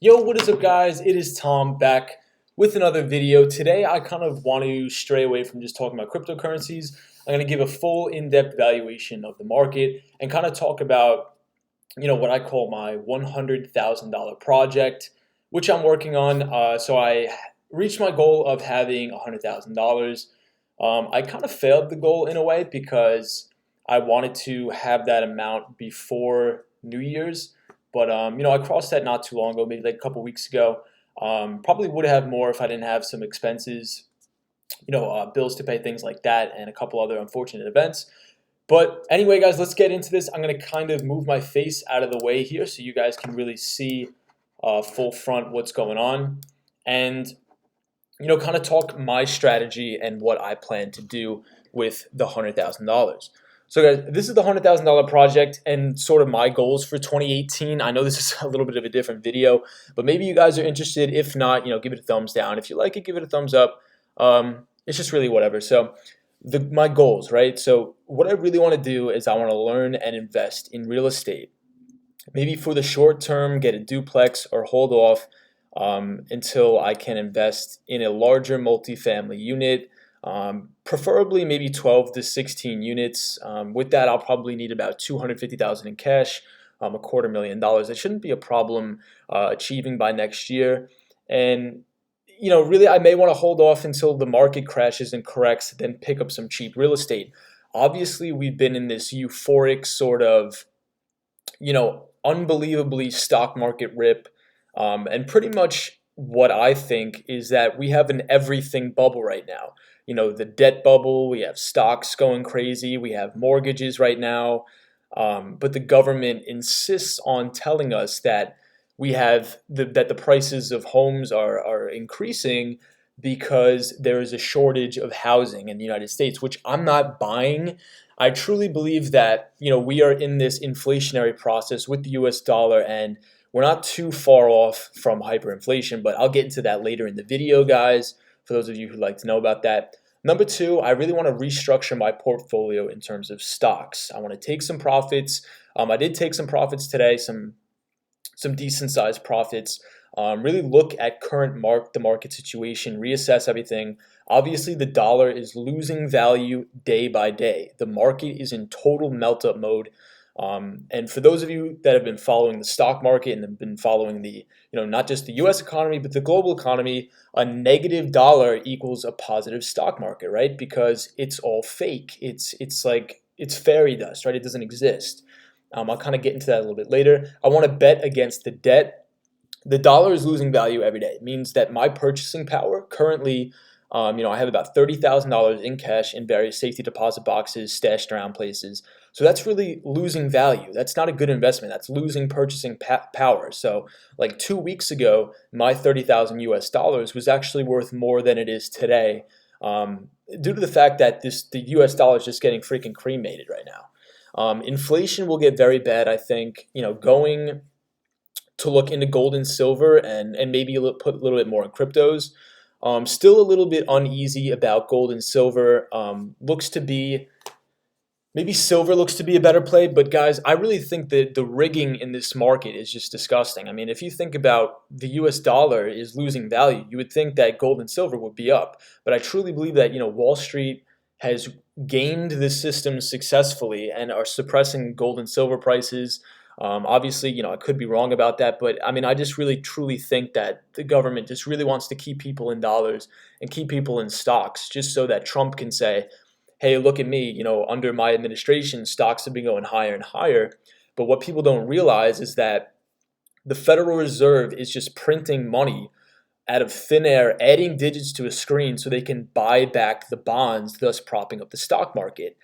Yo, what is up, guys? It is Tom back with another video. Today, I kind of want to stray away from just talking about cryptocurrencies. I'm going to give a full in-depth valuation of the market and kind of talk about, what I call my $100,000 project, which I'm working on. So I reached my goal of having $100,000. I kind of failed the goal in a way because I wanted to have that amount before New Year's. But I crossed that not too long ago, maybe like a couple weeks ago. Probably would have more if I didn't have some expenses, bills to pay, things like that, and a couple other unfortunate events. But anyway, guys, let's get into this. I'm going to kind of move my face out of the way here so you guys can really see full front what's going on, and kind of talk my strategy and what I plan to do with the $100,000. So guys, this is the $100,000 project and sort of my goals for 2018. I know this is a little bit of a different video, but maybe you guys are interested. If not, give it a thumbs down. If you like it, give it a thumbs up. It's just really whatever. So my goals, right? So what I really want to do is I want to learn and invest in real estate. Maybe for the short term, get a duplex or hold off until I can invest in a larger multifamily unit. Preferably maybe 12 to 16 units. With that, I'll probably need about $250,000 in cash, $250,000. It shouldn't be a problem achieving by next year. And really, I may want to hold off until the market crashes and corrects, then pick up some cheap real estate. Obviously, we've been in this euphoric sort of, unbelievably stock market rip, and pretty much what I think is that we have an everything bubble right now. The debt bubble, we have stocks going crazy, we have mortgages right now, but the government insists on telling us that that the prices of homes are increasing because there is a shortage of housing in the United States, which I'm not buying. I truly believe that we are in this inflationary process with the US dollar, and we're not too far off from hyperinflation, but I'll get into that later in the video, guys, for those of you who'd like to know about that. Number two, I really want to restructure my portfolio in terms of stocks. I want to take some profits. I did take some profits today, some decent sized profits. Really look at the market situation, reassess everything. Obviously, the dollar is losing value day by day. The market is in total melt-up mode. And for those of you that have been following the stock market and have been following the, not just the US economy, but the global economy, a negative dollar equals a positive stock market, right? Because it's all fake. It's fairy dust, right? It doesn't exist. I'll kind of get into that a little bit later. I want to bet against the debt. The dollar is losing value every day. It means that my purchasing power currently, I have about $30,000 in cash in various safety deposit boxes stashed around places. So that's really losing value. That's not a good investment. That's losing purchasing power. So like 2 weeks ago, my 30,000 US dollars was actually worth more than it is today, due to the fact that the US dollar is just getting freaking cremated right now. Inflation will get very bad, I think. Going to look into gold and silver and maybe put a little bit more in cryptos. Still a little bit uneasy about gold and silver. Maybe silver looks to be a better play, but guys, I really think that the rigging in this market is just disgusting. I mean, if you think about the US dollar is losing value, you would think that gold and silver would be up. But I truly believe that, Wall Street has gamed the system successfully and are suppressing gold and silver prices. Obviously, I could be wrong about that, but I mean, I just really truly think that the government just really wants to keep people in dollars and keep people in stocks just so that Trump can say, hey, look at me, under my administration, stocks have been going higher and higher. But what people don't realize is that the Federal Reserve is just printing money out of thin air, adding digits to a screen so they can buy back the bonds, thus propping up the stock market.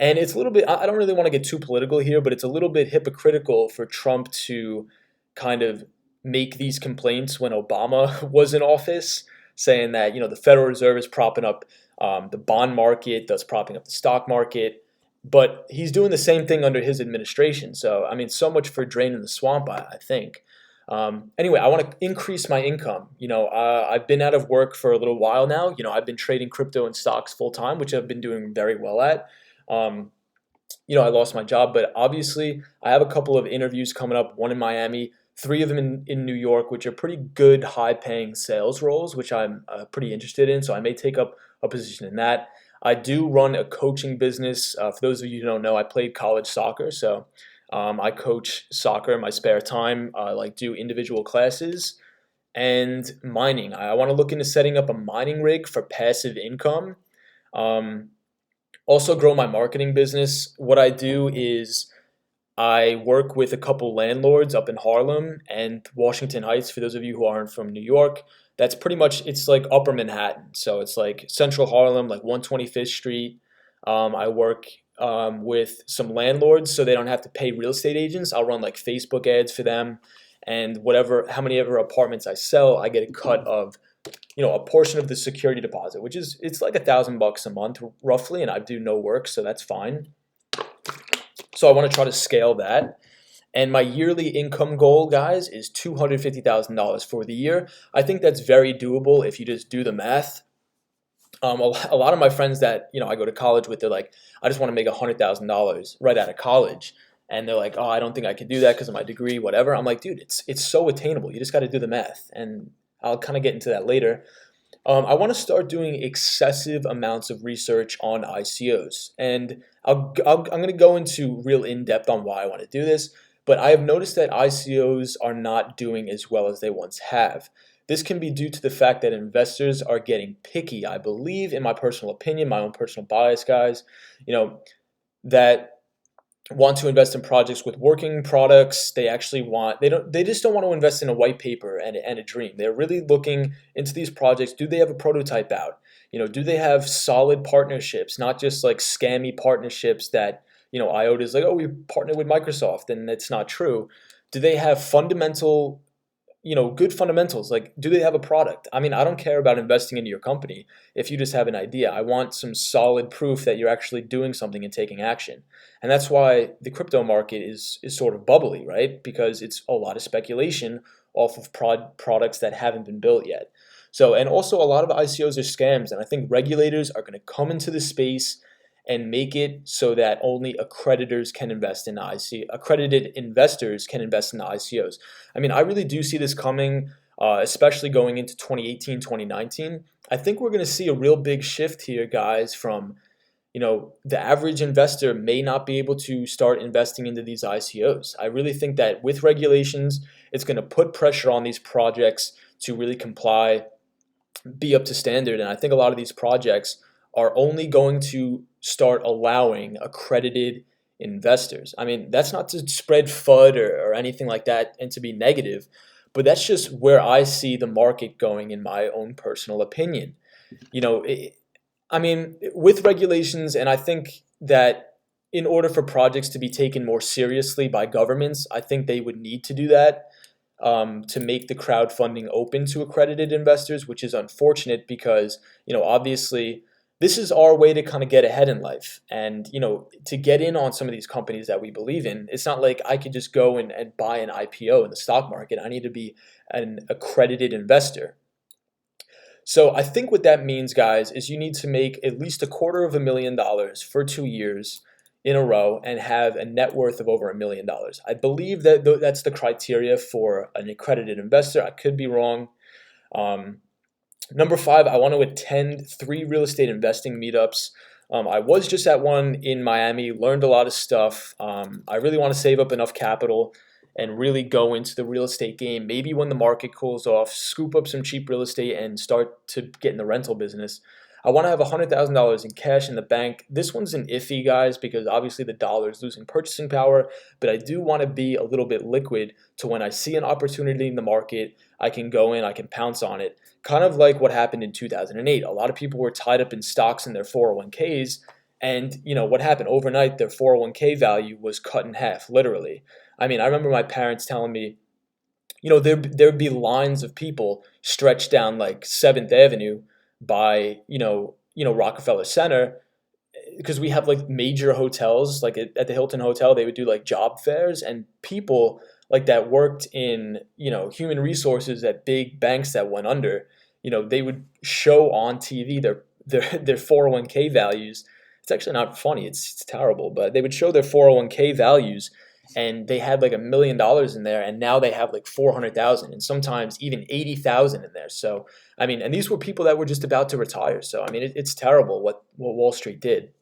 And it's a little bit, I don't really want to get too political here, but it's a little bit hypocritical for Trump to kind of make these complaints when Obama was in office, saying that, the Federal Reserve is propping up the bond market, thus propping up the stock market. But he's doing the same thing under his administration. So, I mean, so much for draining the swamp, I think. Anyway, I want to increase my income. I've been out of work for a little while now. I've been trading crypto and stocks full time, which I've been doing very well at. I lost my job, but obviously I have a couple of interviews coming up, one in Miami, three of them in New York, which are pretty good, high paying sales roles, which I'm pretty interested in. So I may take up a position in that. I do run a coaching business. For those of you who don't know, I played college soccer. So I coach soccer in my spare time. I like do individual classes and mining. I want to look into setting up a mining rig for passive income. Um, Also, grow my marketing business. What I do is I work with a couple landlords up in Harlem and Washington Heights. For those of you who aren't from New York, that's pretty much it's like Upper Manhattan. So it's like Central Harlem, like 125th Street. I work with some landlords so they don't have to pay real estate agents. I'll run like Facebook ads for them, and whatever how many ever apartments I sell, I get a cut of a portion of the security deposit, which is it's like $1,000 a month roughly, and I do no work, so that's fine. So I want to try to scale that. And my yearly income goal, guys, is $250,000 for the year. I think that's very doable if you just do the math. A lot of my friends that I go to college with, they're like, I just want to make $100,000 right out of college, and they're like, oh, I don't think I could do that because of my degree, whatever. I'm like, dude, it's so attainable. You just got to do the math, and I'll kind of get into that later. I want to start doing excessive amounts of research on ICOs, and I'm going to go into real in depth on why I want to do this. But I have noticed that ICOs are not doing as well as they once have. This can be due to the fact that investors are getting picky. I believe, in my personal opinion, my own personal bias, guys, that want to invest in projects with working products. They just don't want to invest in a white paper and a dream. They're really looking into these projects. Do they have a prototype out? Do they have solid partnerships, not just like scammy partnerships that IOTA is like, oh, we partnered with Microsoft, and it's not true. Do they have good fundamentals? Like, do they have a product? I mean, I don't care about investing into your company if you just have an idea. I want some solid proof that you're actually doing something and taking action. And that's why the crypto market is sort of bubbly, right? Because it's a lot of speculation off of products that haven't been built yet. So, and also a lot of ICOs are scams, and I think regulators are going to come into the space and make it so that only accreditors can invest in accredited investors can invest in ICOs. I mean, I really do see this coming, especially going into 2018, 2019. I think we're going to see a real big shift here, guys, from the average investor may not be able to start investing into these ICOs. I really think that with regulations, it's going to put pressure on these projects to really comply, be up to standard. And I think a lot of these projects are only going to start allowing accredited investors. I mean, that's not to spread FUD or anything like that and to be negative, but that's just where I see the market going in my own personal opinion. You know, it, I mean, with regulations, and I think that in order for projects to be taken more seriously by governments, I think they would need to do that to make the crowdfunding open to accredited investors, which is unfortunate because, obviously this is our way to kind of get ahead in life. And, to get in on some of these companies that we believe in, it's not like I could just go and buy an IPO in the stock market. I need to be an accredited investor. So I think what that means, guys, is you need to make at least $250,000 for 2 years in a row and have a net worth of over $1 million. I believe that that's the criteria for an accredited investor. I could be wrong. Number 5, I want to attend 3 real estate investing meetups. I was just at one in Miami, learned a lot of stuff. I really want to save up enough capital and really go into the real estate game. Maybe when the market cools off, scoop up some cheap real estate and start to get in the rental business. I want to have $100,000 in cash in the bank. This one's an iffy, guys, because obviously the dollar is losing purchasing power, but I do want to be a little bit liquid to when I see an opportunity in the market, I can go in, I can pounce on it. Kind of like what happened in 2008. A lot of people were tied up in stocks in their 401ks, and what happened? Overnight, their 401k value was cut in half, literally. I mean, I remember my parents telling me, there'd be lines of people stretched down like 7th Avenue by, Rockefeller Center, because we have like major hotels, like at the Hilton Hotel, they would do like job fairs, and people like that worked in, human resources at big banks that went under, they would show on TV their 401k values. It's actually not funny. It's terrible, but they would show their 401k values, and they had like $1 million in there, and now they have like 400,000, and sometimes even 80,000 in there. So I mean, and these were people that were just about to retire. So I mean, it's terrible what Wall Street did.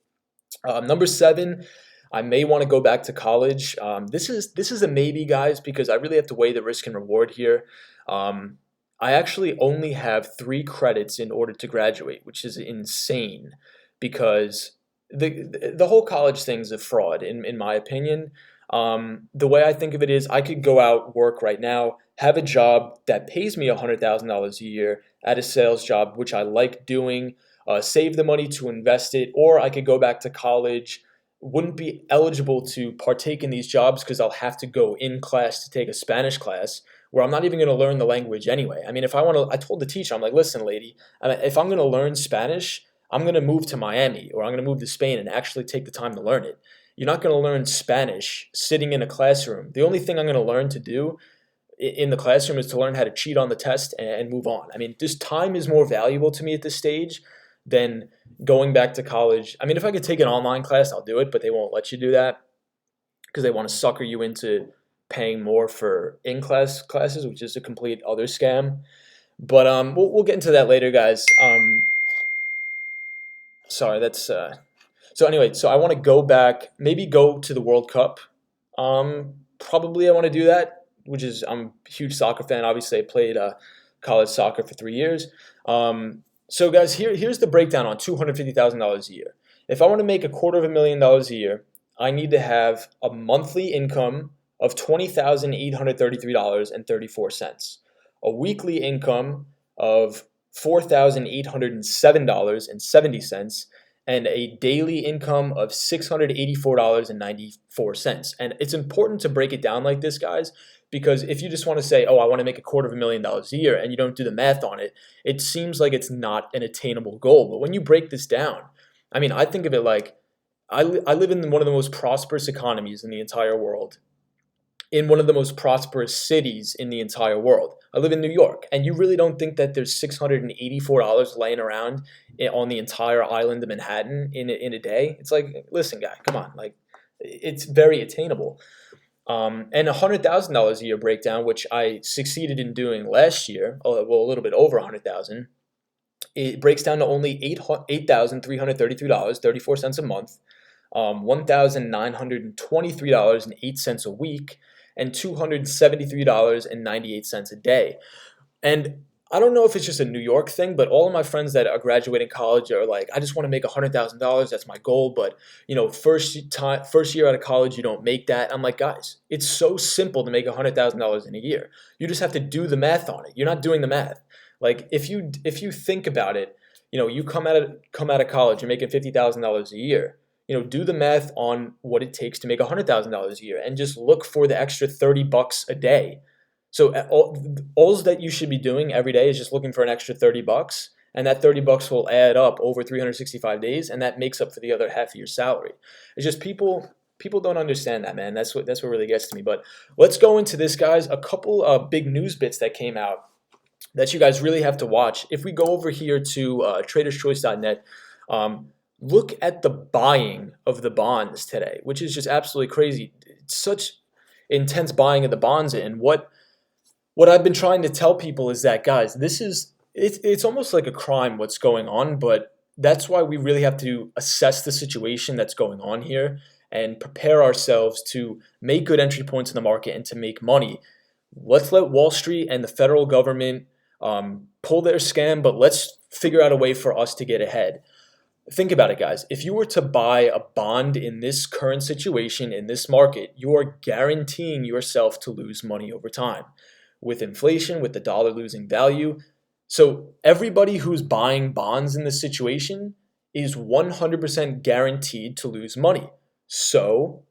Number seven, I may want to go back to college. This is a maybe, guys, because I really have to weigh the risk and reward here. Um, I actually only have 3 credits in order to graduate, which is insane because the whole college thing is a fraud, in my opinion. The way I think of it is, I could go out, work right now, have a job that pays me $100,000 a year at a sales job, which I like doing, save the money to invest it, or I could go back to college. Wouldn't be eligible to partake in these jobs because I'll have to go in class to take a Spanish class where I'm not even going to learn the language anyway. I mean, if I want to, I told the teacher, I'm like, listen, lady, if I'm going to learn Spanish, I'm going to move to Miami or I'm going to move to Spain and actually take the time to learn it. You're not going to learn Spanish sitting in a classroom. The only thing I'm going to learn to do in the classroom is to learn how to cheat on the test and move on. I mean, this time is more valuable to me at this stage than going back to college. I mean, if I could take an online class, I'll do it, but they won't let you do that because they want to sucker you into paying more for in-class classes, which is a complete other scam. But we'll get into that later, guys. Sorry, that's so anyway. So I want to go back, maybe go to the World Cup. Probably I want to do that, which is I'm a huge soccer fan. Obviously, I played college soccer for 3 years. So guys, here's the breakdown on $250,000 a year. If I want to make $250,000 a year, I need to have a monthly income of $20,833.34, a weekly income of $4,807.70, and a daily income of $684.94. And it's important to break it down like this, guys, because if you just want to say, oh, I want to make $250,000 a year, and you don't do the math on it, it seems like it's not an attainable goal. But when you break this down, I mean, I think of it like I live in one of the most prosperous economies in the entire world, in one of the most prosperous cities in the entire world. I live in New York, and you really don't think that there's $684 laying around on the entire island of Manhattan in a day? It's like, listen, guy, come on, like, it's very attainable. And $100,000 a year breakdown, which I succeeded in doing last year, well, a little bit over 100,000. It breaks down to only $8,333.34 a month, $1,923.08 a week, and $273.98 a day. And I don't know if it's just a New York thing, but all of my friends that are graduating college are like, I just want to make $100,000. That's my goal. But first year out of college, you don't make that. I'm like, guys, it's so simple to make $100,000 in a year. You just have to do the math on it. You're not doing the math. Like if you think about it, you come out of college, you're making $50,000 a year. Do the math on what it takes to make $100,000 a year, and just look for the extra $30 a day. So all that you should be doing every day is just looking for an extra $30, and that $30 will add up over 365 days, and that makes up for the other half of your salary. It's just people don't understand that, man. That's what really gets to me. But let's go into this, guys. A couple of big news bits that came out that you guys really have to watch. If we go over here to traderschoice.net, look at the buying of the bonds today, which is just absolutely crazy. It's such intense buying of the bonds, and what I've been trying to tell people is that, guys, it's almost like a crime what's going on, but that's why we really have to assess the situation that's going on here and prepare ourselves to make good entry points in the market and to make money. Let's let Wall Street and the federal government pull their scam, but let's figure out a way for us to get ahead. Think about it, guys. If you were to buy a bond in this current situation, in this market, you are guaranteeing yourself to lose money over time. With inflation, with the dollar losing value. So everybody who's buying bonds in this situation is 100% guaranteed to lose money. So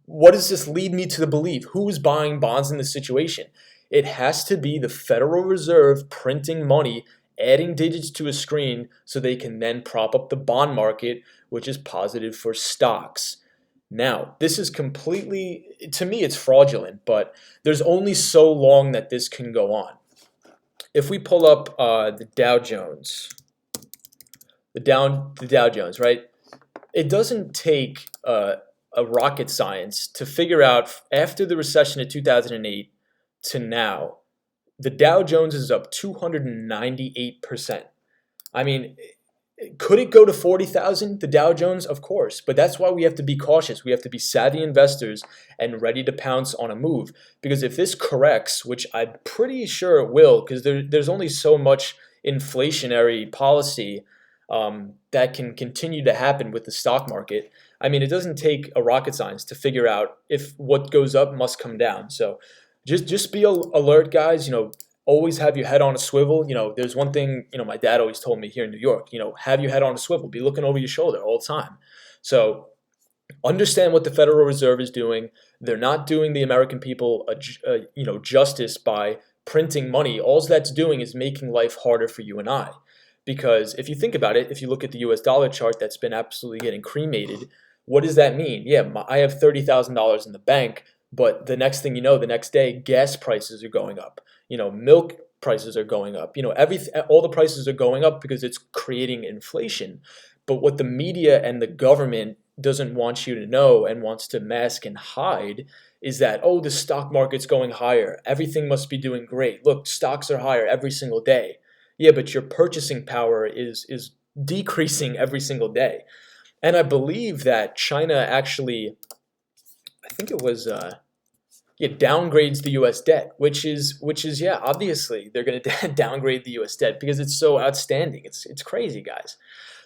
what does this lead me to believe? Who's buying bonds in this situation? It has to be the Federal Reserve printing money, adding digits to a screen so they can then prop up the bond market, which is positive for stocks. Now, this is completely, to me, it's fraudulent, but there's only so long that this can go on. If we pull up the Dow Jones, the Dow Jones, right? It doesn't take a rocket science to figure out after the recession of 2008 to now, the Dow Jones is up 298%. I mean, could it go to 40,000, the Dow Jones? Of course, but that's why we have to be cautious. We have to be savvy investors and ready to pounce on a move. Because if this corrects, which I'm pretty sure it will, because there's only so much inflationary policy that can continue to happen with the stock market. I mean, it doesn't take a rocket science to figure out if what goes up must come down. So just be alert, guys. Always have your head on a swivel. There's one thing, my dad always told me here in New York, have your head on a swivel, be looking over your shoulder all the time. So understand what the Federal Reserve is doing. They're not doing the American people justice by printing money. All that's doing is making life harder for you and I. Because if you think about it, if you look at the US dollar chart that's been absolutely getting cremated, what does that mean? Yeah, I have $30,000 in the bank, but the next thing you know, the next day, gas prices are going up. Milk prices are going up. All the prices are going up because it's creating inflation. But what the media and the government doesn't want you to know and wants to mask and hide is that, oh, the stock market's going higher. Everything must be doing great. Look, stocks are higher every single day. Yeah, but your purchasing power is decreasing every single day. And I believe that China actually, I think it was, it downgrades the U.S. debt, which is yeah, obviously they're going to downgrade the U.S. debt because it's so outstanding. It's crazy, guys.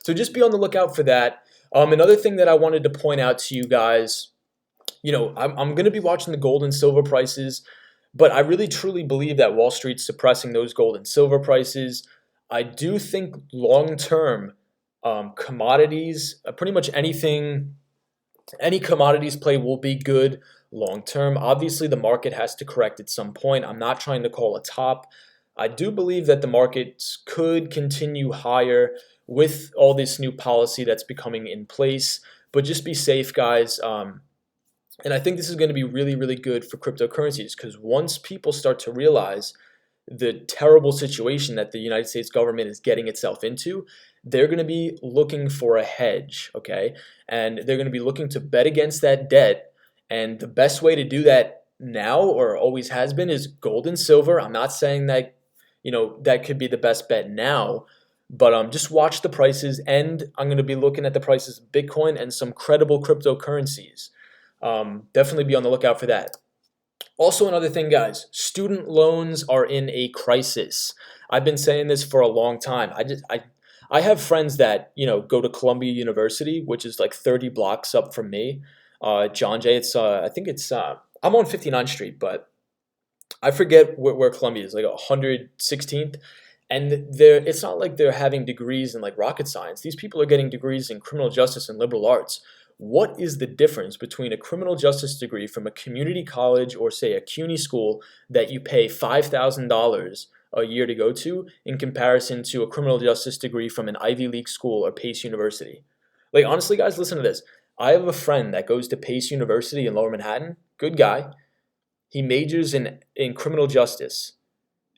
So just be on the lookout for that. Another thing that I wanted to point out to you guys, I'm going to be watching the gold and silver prices, but I really truly believe that Wall Street's suppressing those gold and silver prices. I do think long term, commodities, pretty much anything, any commodities play will be good long term. Obviously, the market has to correct at some point. I'm not trying to call a top. I do believe that the markets could continue higher with all this new policy that's becoming in place, but just be safe, guys. And I think this is going to be really, really good for cryptocurrencies because once people start to realize the terrible situation that the United States government is getting itself into, they're going to be looking for a hedge, okay? And they're going to be looking to bet against that debt. And the best way to do that now or always has been is gold and silver. I'm not saying that, that could be the best bet now, but just watch the prices. And I'm going to be looking at the prices of Bitcoin and some credible cryptocurrencies. Definitely be on the lookout for that. Also, another thing, guys, student loans are in a crisis. I've been saying this for a long time. I have friends that, go to Columbia University, which is like 30 blocks up from me. John Jay, I'm on 59th Street, but I forget where Columbia is, like 116th. And it's not like they're having degrees in like rocket science. These people are getting degrees in criminal justice and liberal arts. What is the difference between a criminal justice degree from a community college or say a CUNY school that you pay $5,000 a year to go to in comparison to a criminal justice degree from an Ivy League school or Pace University? Like, honestly, guys, listen to this. I have a friend that goes to Pace University in Lower Manhattan. Good guy. He majors in criminal justice.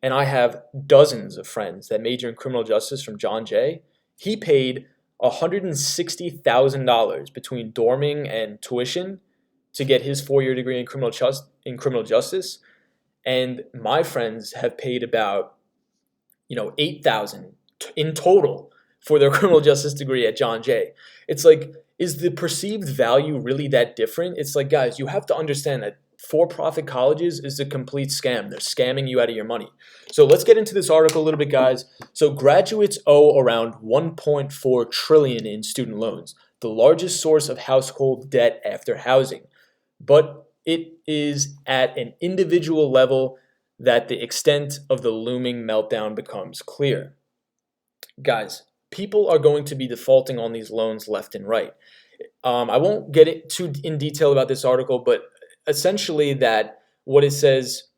And I have dozens of friends that major in criminal justice from John Jay. He paid $160,000 between dorming and tuition to get his 4-year degree in criminal justice, and my friends have paid about $8,000 in total for their criminal justice degree at John Jay. It's like, is the perceived value really that different? It's like, guys, you have to understand that for-profit colleges is a complete scam. They're scamming you out of your money. So let's get into this article a little bit, guys. So graduates owe around $1.4 trillion in student loans, the largest source of household debt after housing. But it is at an individual level that the extent of the looming meltdown becomes clear. Guys, people are going to be defaulting on these loans left and right. I won't get too in detail about this article, but essentially that what it says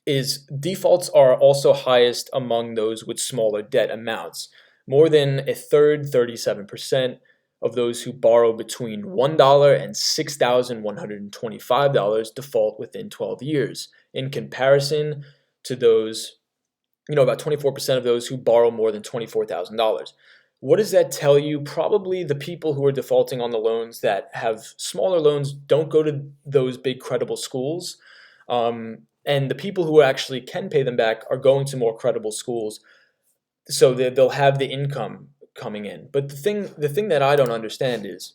is defaults are also highest among those with smaller debt amounts. More than a third, 37%, of those who borrow between $1 and $6,125 default within 12 years, in comparison to those, about 24% of those who borrow more than $24,000. What does that tell you? Probably the people who are defaulting on the loans that have smaller loans don't go to those big credible schools. And the people who actually can pay them back are going to more credible schools, so that they'll have the income coming in. But the thing that I don't understand is,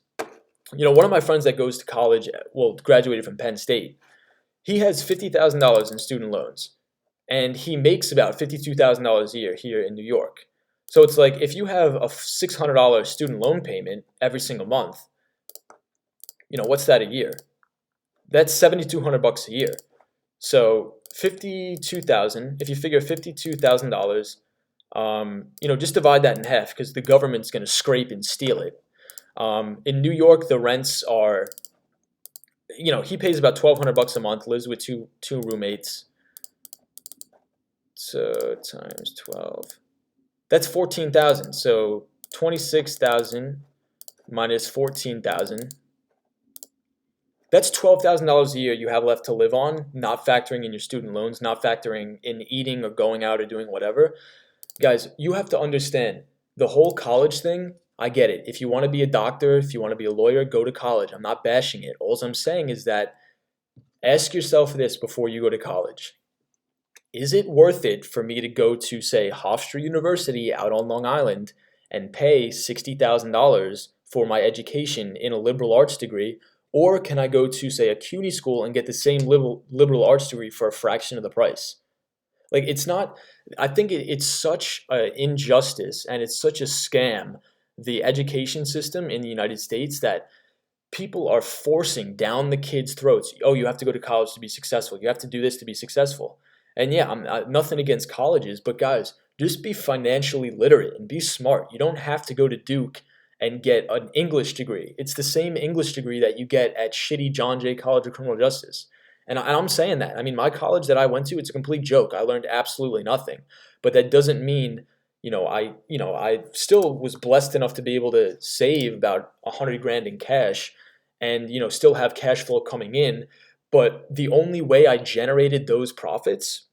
one of my friends that goes to college, well, graduated from Penn State, he has $50,000 in student loans, and he makes about $52,000 a year here in New York. So it's like if you have a $600 student loan payment every single month, what's that a year? That's $7,200 a year. So 52,000. If you figure $52,000, just divide that in half because the government's going to scrape and steal it. In New York, the rents are, he pays about $1,200 a month, lives with two roommates. So times 12, that's 14,000. So 26,000 minus 14,000. That's $12,000 a year you have left to live on, not factoring in your student loans, not factoring in eating or going out or doing whatever. Guys, you have to understand the whole college thing. I get it. If you want to be a doctor, if you want to be a lawyer, go to college. I'm not bashing it. All I'm saying is that ask yourself this before you go to college. Is it worth it for me to go to, say, Hofstra University out on Long Island and pay $60,000 for my education in a liberal arts degree? Or can I go to, say, a CUNY school and get the same liberal arts degree for a fraction of the price? Like, it's not, I think it's such an injustice and it's such a scam, the education system in the United States, that people are forcing down the kids' throats. Oh, you have to go to college to be successful. You have to do this to be successful. And yeah, I'm nothing against colleges, but guys, just be financially literate and be smart. You don't have to go to Duke and get an English degree. It's the same English degree that you get at shitty John Jay College of Criminal Justice. And I'm saying that. I mean, my college that I went to, it's a complete joke. I learned absolutely nothing. But that doesn't mean, I still was blessed enough to be able to save about 100 grand in cash and, still have cash flow coming in. But the only way I generated those profits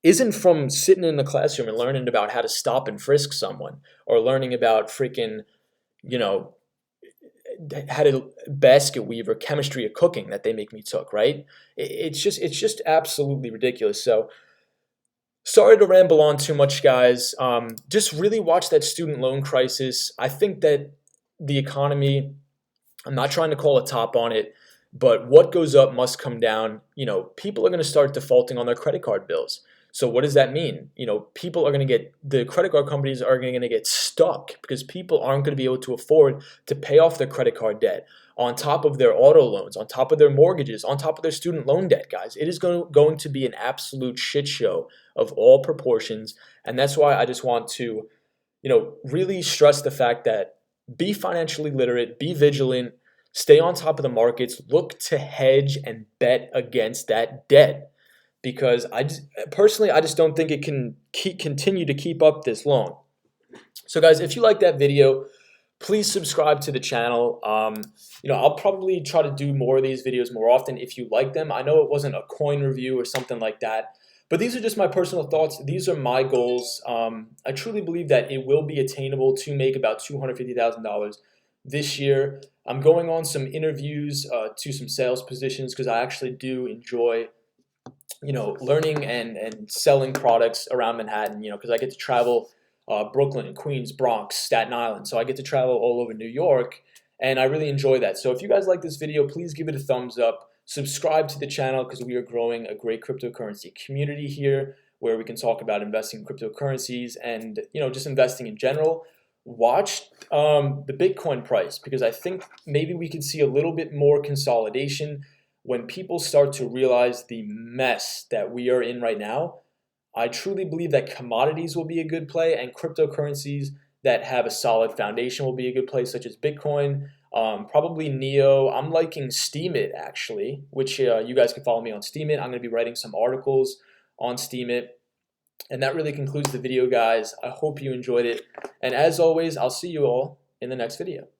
isn't from sitting in the classroom and learning about how to stop and frisk someone, or learning about freaking, you know, how to basket weave or chemistry of cooking that they make me took, right? It's just absolutely ridiculous. So sorry to ramble on too much, guys. Just really watch that student loan crisis. I think that the economy, I'm not trying to call a top on it, but what goes up must come down. People are going to start defaulting on their credit card bills. So what does that mean? People are going to the credit card companies are going to get stuck because people aren't going to be able to afford to pay off their credit card debt on top of their auto loans, on top of their mortgages, on top of their student loan debt, guys. It is going to be an absolute shit show of all proportions. And that's why I just want to, really stress the fact that be financially literate, be vigilant, stay on top of the markets, look to hedge and bet against that debt. Because I just don't think it can continue to keep up this long. So guys, if you like that video, please subscribe to the channel. I'll probably try to do more of these videos more often if you like them. I know it wasn't a coin review or something like that, but these are just my personal thoughts. These are my goals. I truly believe that it will be attainable to make about $250,000 this year. I'm going on some interviews to some sales positions because I actually do enjoy learning and selling products around Manhattan, because I get to travel Brooklyn, Queens, Bronx, Staten Island. So I get to travel all over New York, and I really enjoy that. So if you guys like this video, please give it a thumbs up. Subscribe to the channel because we are growing a great cryptocurrency community here where we can talk about investing in cryptocurrencies and, just investing in general. Watch the Bitcoin price because I think maybe we could see a little bit more consolidation. When people start to realize the mess that we are in right now, I truly believe that commodities will be a good play and cryptocurrencies that have a solid foundation will be a good play, such as Bitcoin, probably Neo. I'm liking Steemit actually, which you guys can follow me on Steemit. I'm going to be writing some articles on Steemit. And that really concludes the video, guys. I hope you enjoyed it. And as always, I'll see you all in the next video.